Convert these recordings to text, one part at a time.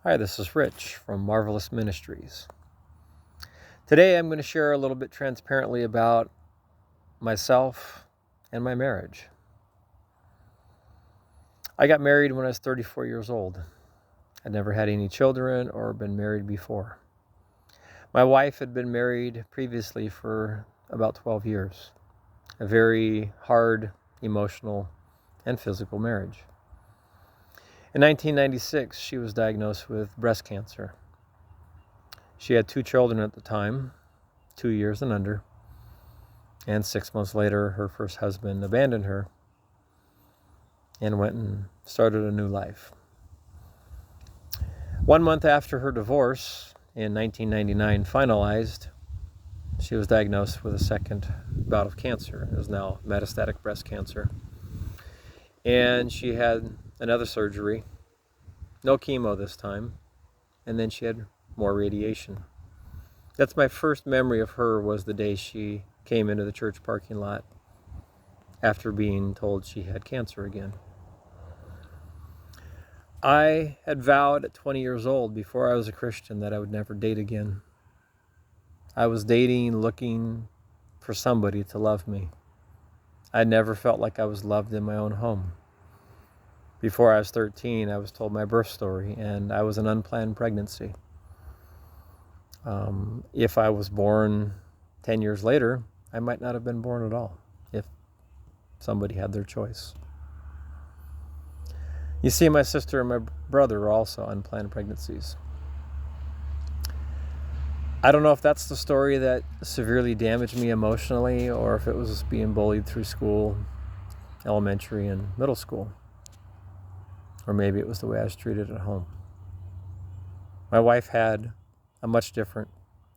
Hi, this is Rich from Marvelous Ministries. Today I'm going to share a little bit transparently about myself and my marriage. I got married when I was 34 years old. I'd never had any children or been married before. My wife had been married previously for about 12 years. A very hard, emotional, and physical marriage. In 1996, she was diagnosed with breast cancer. She had 2 children at the time, 2 years and under. And 6 months later, her first husband abandoned her and went and started a new life. 1 month after her divorce, in 1999 finalized, she was diagnosed with a second bout of cancer. It was now metastatic breast cancer. And she had another surgery, no chemo this time, and then she had more radiation. That's my first memory of her, was the day she came into the church parking lot after being told she had cancer again. I had vowed at 20 years old, before I was a Christian, that I would never date again. I was dating, looking for somebody to love me. I never felt like I was loved in my own home. Before I was 13, I was told my birth story, and I was an unplanned pregnancy. If I was born 10 years later, I might not have been born at all, if somebody had their choice. You see, my sister and my brother were also unplanned pregnancies. I don't know if that's the story that severely damaged me emotionally, or if it was being bullied through school, elementary and middle school. Or maybe it was the way I was treated at home. My wife had a much different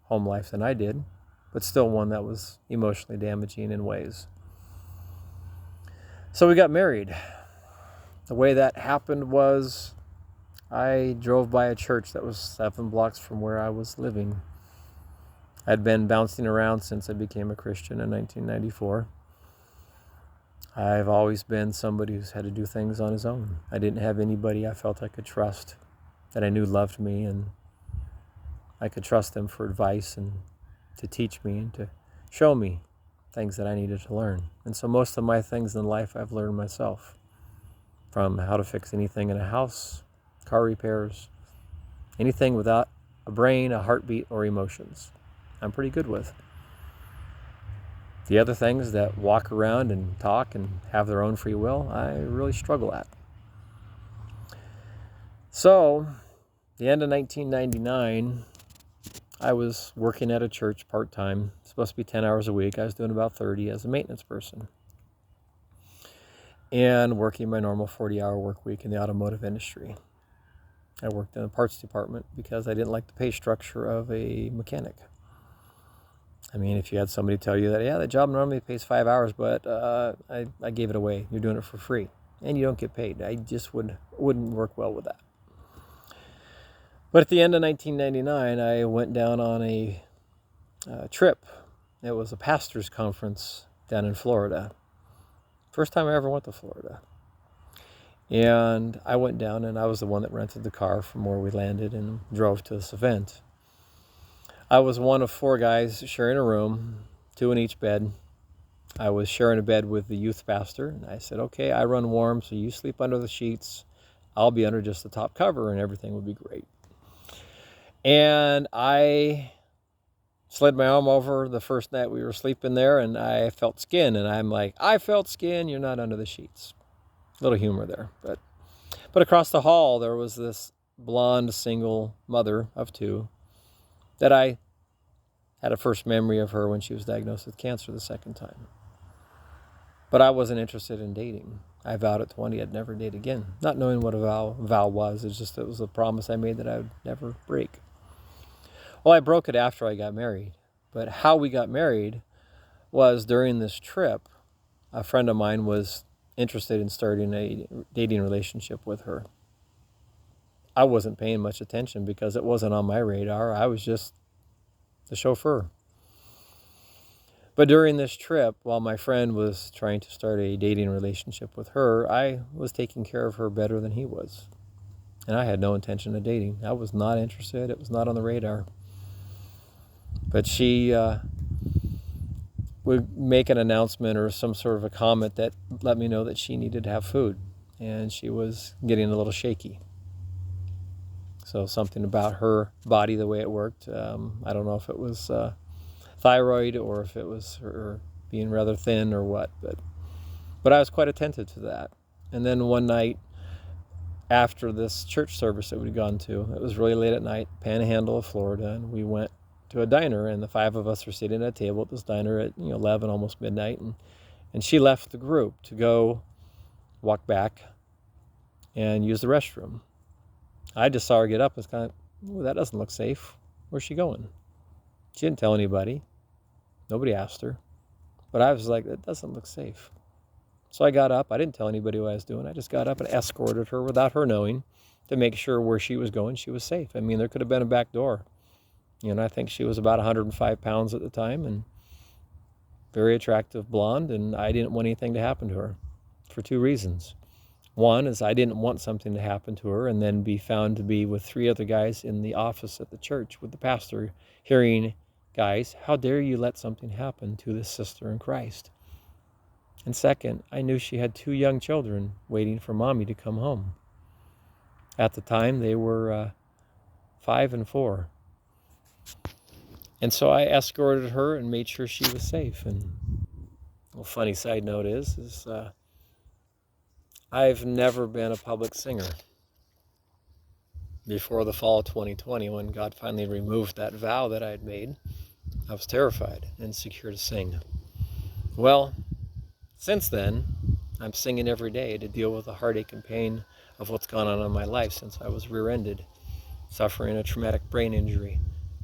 home life than I did, but still one that was emotionally damaging in ways. So we got married. The way that happened was I drove by a church that was 7 blocks from where I was living. I'd been bouncing around since I became a Christian in 1994. I've always been somebody who's had to do things on his own. I didn't have anybody I felt I could trust, that I knew loved me, and I could trust them for advice and to teach me and to show me things that I needed to learn. And so most of my things in life I've learned myself, from how to fix anything in a house, car repairs, anything without a brain, a heartbeat, or emotions. I'm pretty good with. The other things that walk around and talk and have their own free will, I really struggle at. So, the end of 1999, I was working at a church part-time. It's supposed to be 10 hours a week. I was doing about 30 as a maintenance person, and working my normal 40-hour work week in the automotive industry. I worked in the parts department because I didn't like the pay structure of a mechanic. I mean, if you had somebody tell you that, yeah, the job normally pays 5 hours, but I gave it away. You're doing it for free, and you don't get paid. I just wouldn't work well with that. But at the end of 1999, I went down on a trip. It was a pastor's conference down in Florida. First time I ever went to Florida. And I went down, and I was the one that rented the car from where we landed and drove to this event. I was one of 4 guys sharing a room, 2 in each bed. I was sharing a bed with the youth pastor, and I said, okay, I run warm, so you sleep under the sheets. I'll be under just the top cover, and everything will be great. And I slid my arm over the first night we were sleeping there, and I felt skin, and I'm like, I felt skin, you're not under the sheets. A little humor there. But across the hall, there was this blonde single mother of 2 that I had a first memory of her when she was diagnosed with cancer the second time. But I wasn't interested in dating. I vowed at 20 I'd never date again, not knowing what a vow was. It was a promise I made that I would never break. Well, I broke it after I got married. But how we got married was during this trip, a friend of mine was interested in starting a dating relationship with her. I wasn't paying much attention because it wasn't on my radar. I was just the chauffeur. But during this trip, while my friend was trying to start a dating relationship with her, I was taking care of her better than he was. And I had no intention of dating. I was not interested. It was not on the radar. But she would make an announcement or some sort of a comment that let me know that she needed to have food. And she was getting a little shaky. So something about her body, the way it worked, I don't know if it was thyroid or if it was her being rather thin or what, but I was quite attentive to that. And then one night after this church service that we'd gone to, it was really late at night, Panhandle of Florida, and we went to a diner, and the 5 of us were sitting at a table at this diner at 11, almost midnight, and she left the group to go walk back and use the restroom. I just saw her get up and was kind of, that doesn't look safe. Where's she going? She didn't tell anybody. Nobody asked her. But I was like, that doesn't look safe. So I got up. I didn't tell anybody what I was doing. I just got up and escorted her without her knowing to make sure where she was going, she was safe. I mean, there could have been a back door. I think she was about 105 pounds at the time and very attractive blonde, and I didn't want anything to happen to her for 2 reasons. One is I didn't want something to happen to her and then be found to be with 3 other guys in the office at the church with the pastor hearing, guys, how dare you let something happen to this sister in Christ? And second, I knew she had 2 young children waiting for mommy to come home. At the time, they were 5 and 4. And so I escorted her and made sure she was safe. And a funny side note is I've never been a public singer. Before the fall of 2020, when God finally removed that vow that I had made, I was terrified and insecure to sing. Well, since then, I'm singing every day to deal with the heartache and pain of what's gone on in my life since I was rear-ended, suffering a traumatic brain injury,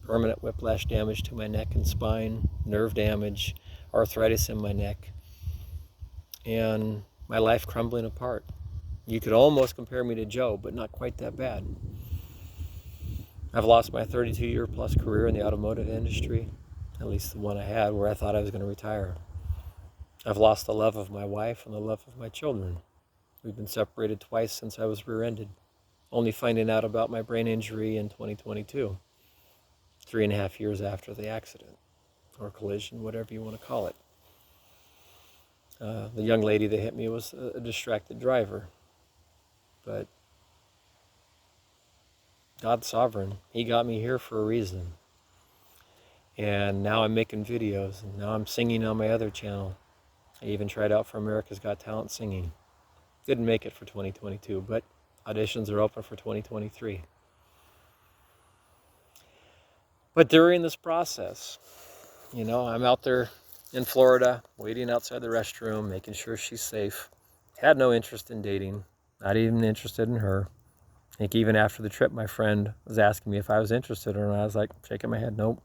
permanent whiplash damage to my neck and spine, nerve damage, arthritis in my neck, and my life crumbling apart. You could almost compare me to Job, but not quite that bad. I've lost my 32-year plus career in the automotive industry, at least the one I had where I thought I was going to retire. I've lost the love of my wife and the love of my children. We've been separated twice since I was rear-ended, only finding out about my brain injury in 2022, 3.5 years after the accident, or collision, whatever you want to call it. The young lady that hit me was a distracted driver, but God's sovereign. He got me here for a reason. And now I'm making videos, and now I'm singing on my other channel. I even tried out for America's Got Talent singing. Didn't make it for 2022, but auditions are open for 2023. But during this process, I'm out there in Florida, waiting outside the restroom, making sure she's safe. Had no interest in dating, not even interested in her. I think even after the trip, my friend was asking me if I was interested or not. I was like, shaking my head, nope.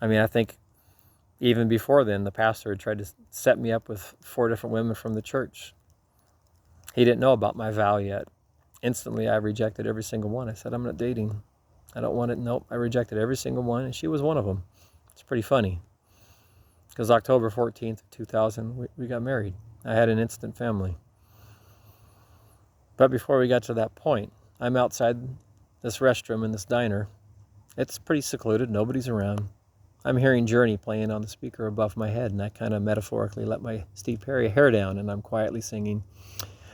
I mean, I think even before then, the pastor had tried to set me up with 4 different women from the church. He didn't know about my vow yet. Instantly, I rejected every single one. I said, I'm not dating. I don't want it. Nope. I rejected every single one, and she was one of them. It's pretty funny. Because October 14th, 2000, we got married. I had an instant family. But before we got to that point, I'm outside this restroom in this diner. It's pretty secluded. Nobody's around. I'm hearing Journey playing on the speaker above my head, and I kind of metaphorically let my Steve Perry hair down, and I'm quietly singing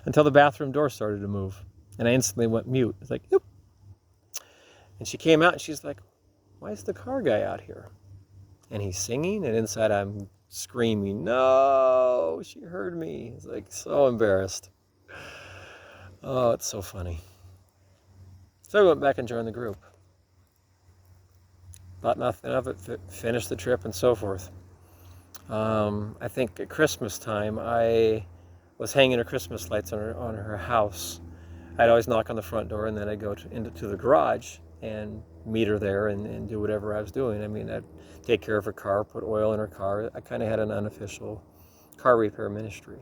until the bathroom door started to move, and I instantly went mute. It's like, yep. And she came out, and she's like, why is the car guy out here? And he's singing, and inside I'm screaming, no, she heard me. It's like so embarrassed. Oh, it's so funny. So I went back and joined the group. Thought nothing of it, finished the trip and so forth. I think at Christmas time, I was hanging her Christmas lights on her house. I'd always knock on the front door, and then I'd go into the garage and meet her there and do whatever I was doing. I mean, I'd take care of her car, put oil in her car. I kind of had an unofficial car repair ministry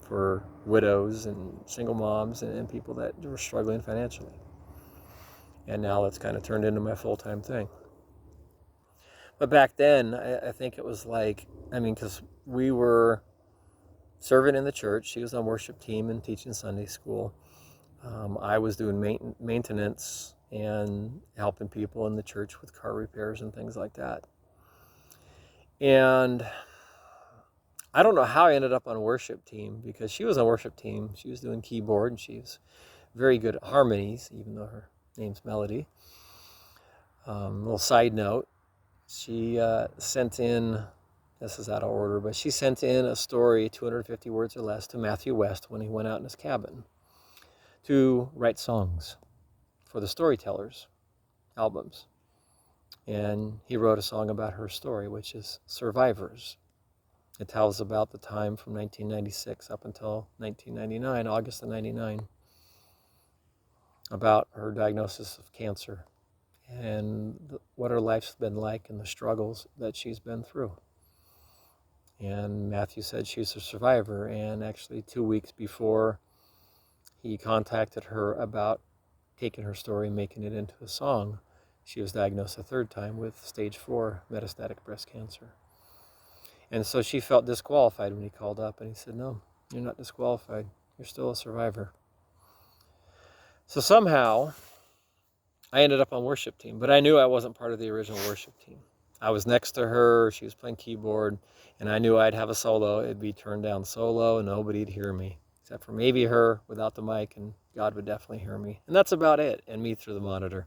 for widows and single moms and people that were struggling financially. And now that's kind of turned into my full-time thing. But back then, I think it was like, because we were serving in the church. She was on worship team and teaching Sunday school. I was doing maintenance and helping people in the church with car repairs and things like that. And I don't know how I ended up on worship team, because she was on worship team. She was doing keyboard, and she's very good at harmonies, even though her name's Melody. Little side note, she sent in, this is out of order, but she sent in a story, 250 words or less, to Matthew West when he went out in his cabin to write songs for the Storytellers albums. And he wrote a song about her story, which is Survivors. It tells about the time from 1996 up until 1999, August of 99, about her diagnosis of cancer and what her life's been like and the struggles that she's been through. And Matthew said she's a survivor, and actually 2 weeks before he contacted her about taking her story and making it into a song, she was diagnosed a third time with stage 4 metastatic breast cancer. And so she felt disqualified when he called up, and he said, no, you're not disqualified. You're still a survivor. So somehow I ended up on worship team, but I knew I wasn't part of the original worship team. I was next to her, she was playing keyboard, and I knew I'd have a solo. It'd be turned down solo, and nobody'd hear me, except for maybe her without the mic, and God would definitely hear me. And that's about it, and me through the monitor.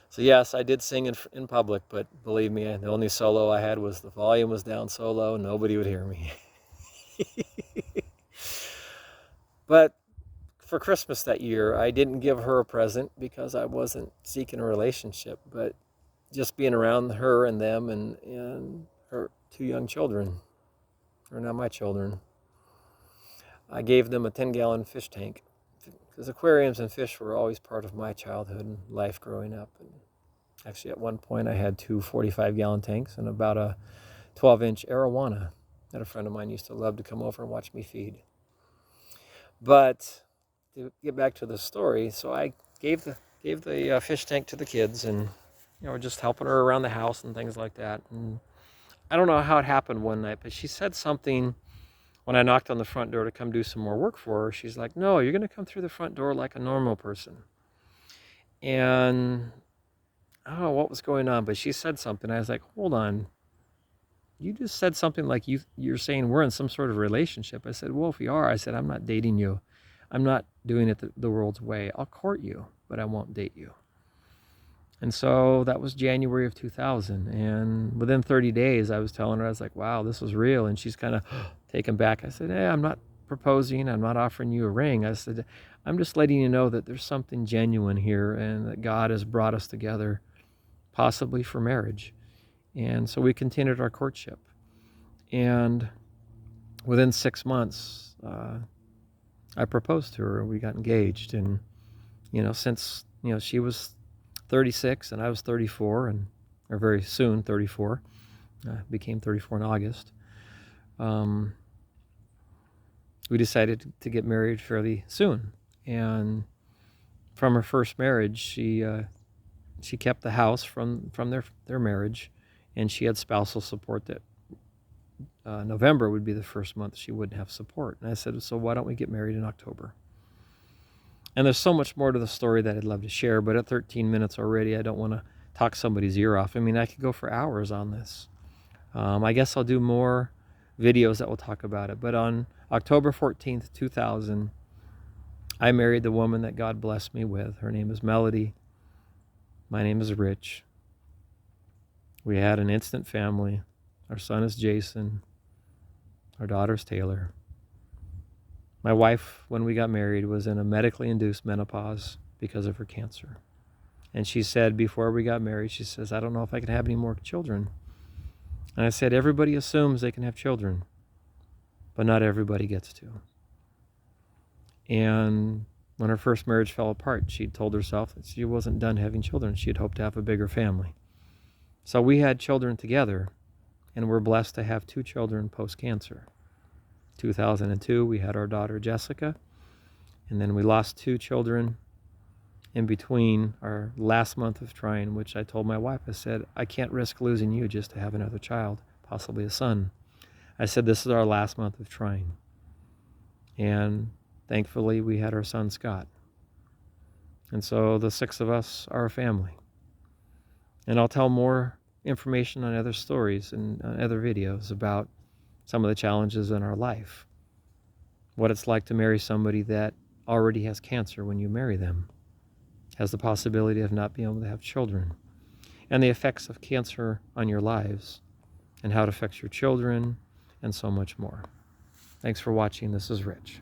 So yes, I did sing in public, but believe me, the only solo I had was the volume was down solo, and nobody would hear me. But for Christmas that year, I didn't give her a present because I wasn't seeking a relationship, but just being around her and them and her 2 young children, or not my children, I gave them a 10-gallon fish tank, because aquariums and fish were always part of my childhood and life growing up. And actually, at one point, I had 2 45-gallon tanks and about a 12-inch arowana that a friend of mine used to love to come over and watch me feed. But to get back to the story, so I gave the fish tank to the kids, and just helping her around the house and things like that. And I don't know how it happened one night, but she said something when I knocked on the front door to come do some more work for her. She's like, no, you're going to come through the front door like a normal person. And I don't know what was going on, but she said something. I was like, hold on. You just said something like you're saying we're in some sort of relationship. I said, well, if we are, I said, I'm not dating you. I'm not doing it the world's way. I'll court you, but I won't date you. And so that was January of 2000. And within 30 days, I was telling her, I was like, wow, this was real. And she's kind of taken back. I said, hey, I'm not proposing. I'm not offering you a ring. I said, I'm just letting you know that there's something genuine here and that God has brought us together, possibly for marriage. And so we continued our courtship. And within 6 months, I proposed to her. We got engaged. And, since, she was 36 and I was 34, or very soon 34. Became 34 in August. We decided to get married fairly soon. And from her first marriage, she kept the house from their marriage, and she had spousal support that November would be the first month she wouldn't have support. And I said, so why don't we get married in October? And there's so much more to the story that I'd love to share, but at 13 minutes already, I don't want to talk somebody's ear off. I mean, I could go for hours on this. I guess I'll do more videos that will talk about it. But on October 14th, 2000, I married the woman that God blessed me with. Her name is Melody. My name is Rich. We had an instant family. Our son is Jason. Our daughter's Taylor. My wife, when we got married, was in a medically induced menopause because of her cancer. And she said before we got married, she says, I don't know if I can have any more children. And I said, everybody assumes they can have children, but not everybody gets to. And when her first marriage fell apart, she told herself that she wasn't done having children. She'd hoped to have a bigger family. So we had children together, and we're blessed to have 2 children post-cancer. 2002, we had our daughter Jessica, and then we lost 2 children in between our last month of trying, which I told my wife, I said, I can't risk losing you just to have another child, possibly a son. I said, this is our last month of trying. And Thankfully, we had our son Scott. And so the 6 of us are a family. And I'll tell more information on other stories and on other videos about some of the challenges in our life. What it's like to marry somebody that already has cancer when you marry them, has the possibility of not being able to have children, and the effects of cancer on your lives, and how it affects your children, and so much more. Thanks for watching. This is Rich.